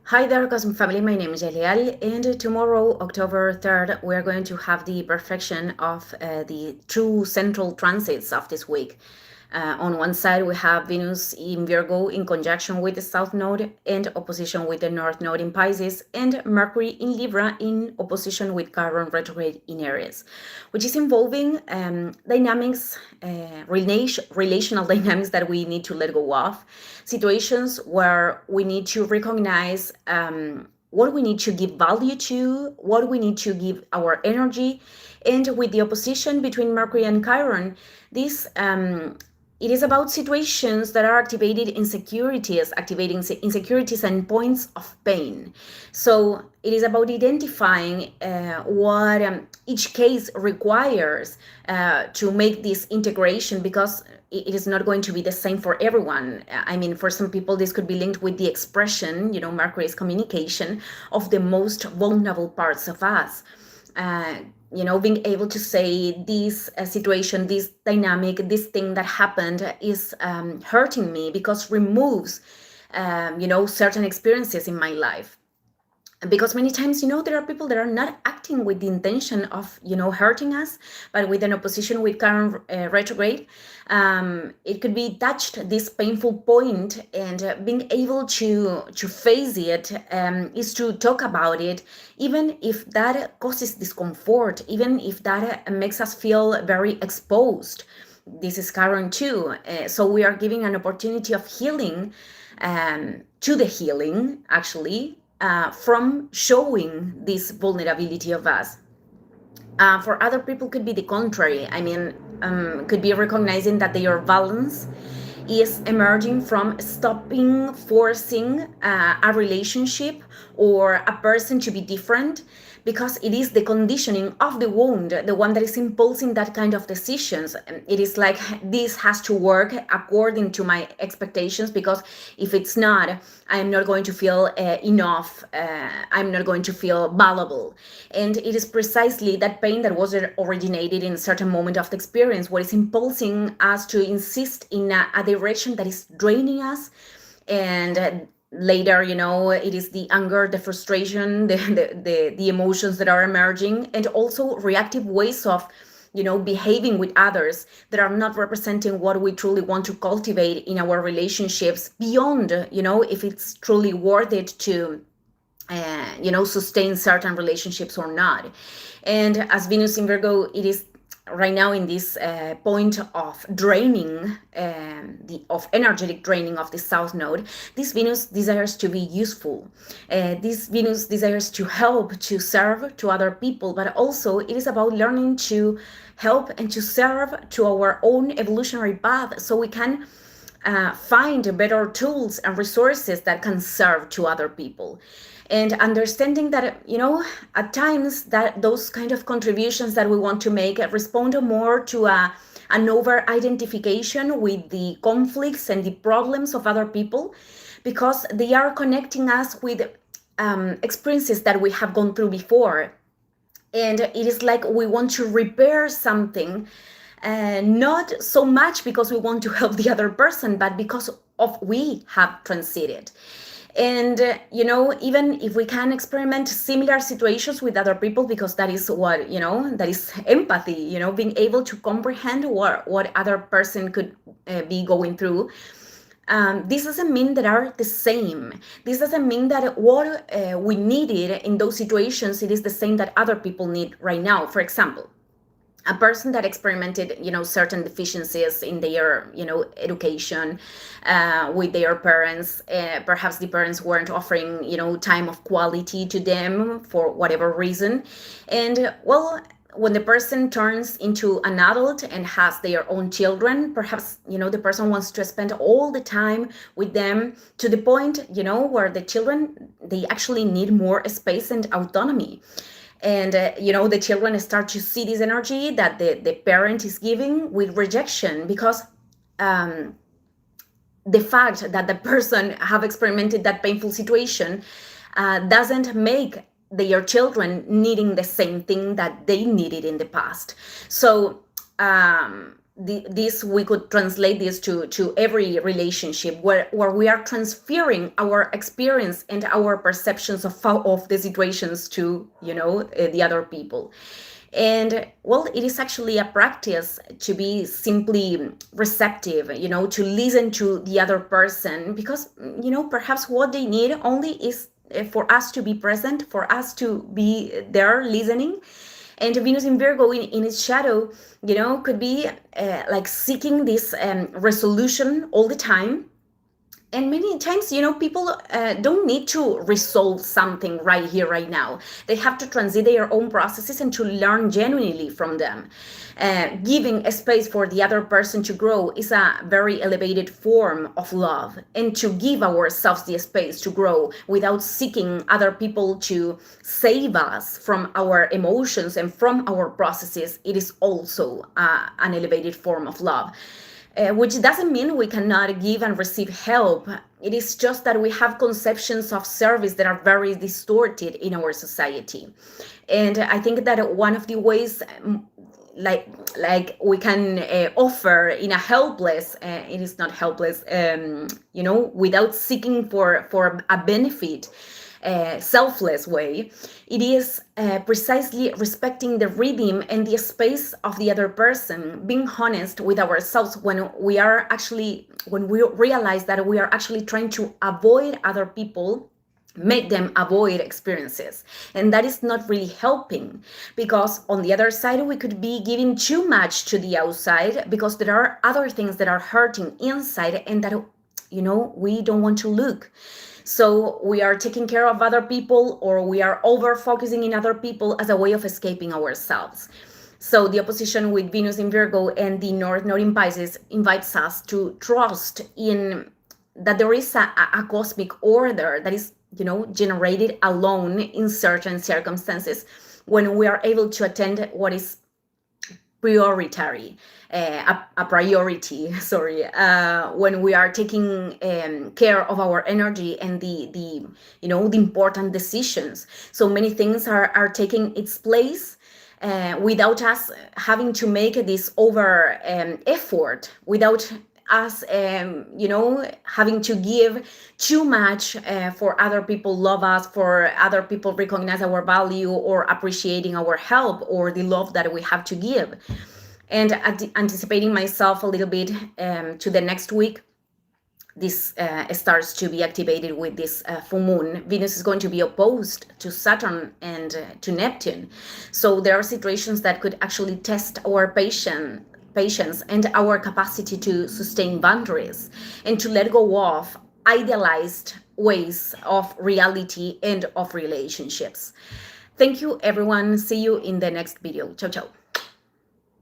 Hi there, Cosmic Family. My name is Elial, and tomorrow, October 3rd, we are going to have the perfection of the two central transits of this week. On one side, we have Venus in Virgo in conjunction with the South Node and opposition with the North Node in Pisces, and Mercury in Libra in opposition with Chiron retrograde in Aries, which is involving dynamics, relational dynamics that we need to let go of, situations where we need to recognize what we need to give value to, what we need to give our energy. And with the opposition between Mercury and Chiron, this it is about situations that are activating insecurities and points of pain. So it is about identifying what each case requires to make this integration, because it is not going to be the same for everyone. I mean, for some people, this could be linked with the expression, Mercury's communication of the most vulnerable parts of us. Being able to say this situation, this dynamic, this thing that happened is hurting me, because removes, certain experiences in my life. Because many times, there are people that are not acting with the intention of, hurting us, but with an opposition with Chiron retrograde, it could be touched this painful point, and being able to face it is to talk about it, even if that causes discomfort, even if that makes us feel very exposed. This is Chiron too, so we are giving an opportunity of healing, to the healing, actually, from showing this vulnerability of us. For other people, could be the contrary. I mean, could be recognizing that their balance is emerging from stopping forcing a relationship or a person to be different, because it is the conditioning of the wound, the one that is impulsing that kind of decisions. It is like, this has to work according to my expectations, because if it's not, I'm not going to feel enough, I'm not going to feel valuable. And it is precisely that pain that was originated in a certain moment of the experience, what is impulsing us to insist in a direction that is draining us. And later, it is the anger, the frustration, the emotions that are emerging, and also reactive ways of behaving with others that are not representing what we truly want to cultivate in our relationships, beyond if it's truly worth it to sustain certain relationships or not. And as Venus in Virgo, it is right now in this point of draining, of energetic draining of the South Node. This Venus desires to be useful. This Venus desires to help, to serve to other people, but also it is about learning to help and to serve to our own evolutionary path, so we can find better tools and resources that can serve to other people. And understanding that, at times that those kind of contributions that we want to make respond more to an over identification with the conflicts and the problems of other people, because they are connecting us with experiences that we have gone through before. And it is like we want to repair something, not so much because we want to help the other person, but because of we have transited. And even if we can experiment similar situations with other people, because that is what that is empathy, being able to comprehend what other person could be going through. This doesn't mean that are the same. This doesn't mean that what we needed in those situations, it is the same that other people need right now. For example, a person that experimented, certain deficiencies in their, education with their parents. Perhaps the parents weren't offering, time of quality to them for whatever reason. And well, when the person turns into an adult and has their own children, perhaps, the person wants to spend all the time with them, to the point, where the children, they actually need more space and autonomy. And the children start to see this energy that the parent is giving with rejection, because the fact that the person have experimented that painful situation doesn't make their children needing the same thing that they needed in the past. So this we could translate this to every relationship where we are transferring our experience and our perceptions of the situations to the other people. And well, it is actually a practice to be simply receptive, to listen to the other person, because perhaps what they need only is for us to be present, for us to be there listening. And Venus in Virgo in its shadow, could be like seeking this resolution all the time. And many times, people don't need to resolve something right here, right now. They have to transit their own processes and to learn genuinely from them. Giving a space for the other person to grow is a very elevated form of love. And to give ourselves the space to grow without seeking other people to save us from our emotions and from our processes, it is also an elevated form of love. Which doesn't mean we cannot give and receive help. It is just that we have conceptions of service that are very distorted in our society. And I think that one of the ways like we can offer in a helpless, it is not helpless, without seeking for a benefit, selfless way, it is precisely respecting the rhythm and the space of the other person, being honest with ourselves when we realize that we are actually trying to avoid other people, make them avoid experiences. And that is not really helping, because on the other side, we could be giving too much to the outside because there are other things that are hurting inside and that, we don't want to look. So we are taking care of other people, or we are over focusing in other people as a way of escaping ourselves. So the opposition with Venus in Virgo and the North Node in Pisces invites us to trust in that there is a cosmic order that is, generated alone in certain circumstances when we are able to attend what is prioritary, a priority, sorry, when we are taking care of our energy and the important decisions. So many things are taking its place without us having to make this over effort, without us having to give too much for other people love us, for other people recognize our value or appreciating our help or the love that we have to give. And anticipating myself a little bit to the next week, this starts to be activated with this full moon. Venus is going to be opposed to Saturn and to Neptune. So there are situations that could actually test our patience and our capacity to sustain boundaries and to let go of idealized ways of reality and of relationships. Thank you, everyone. See you in the next video. Ciao, ciao.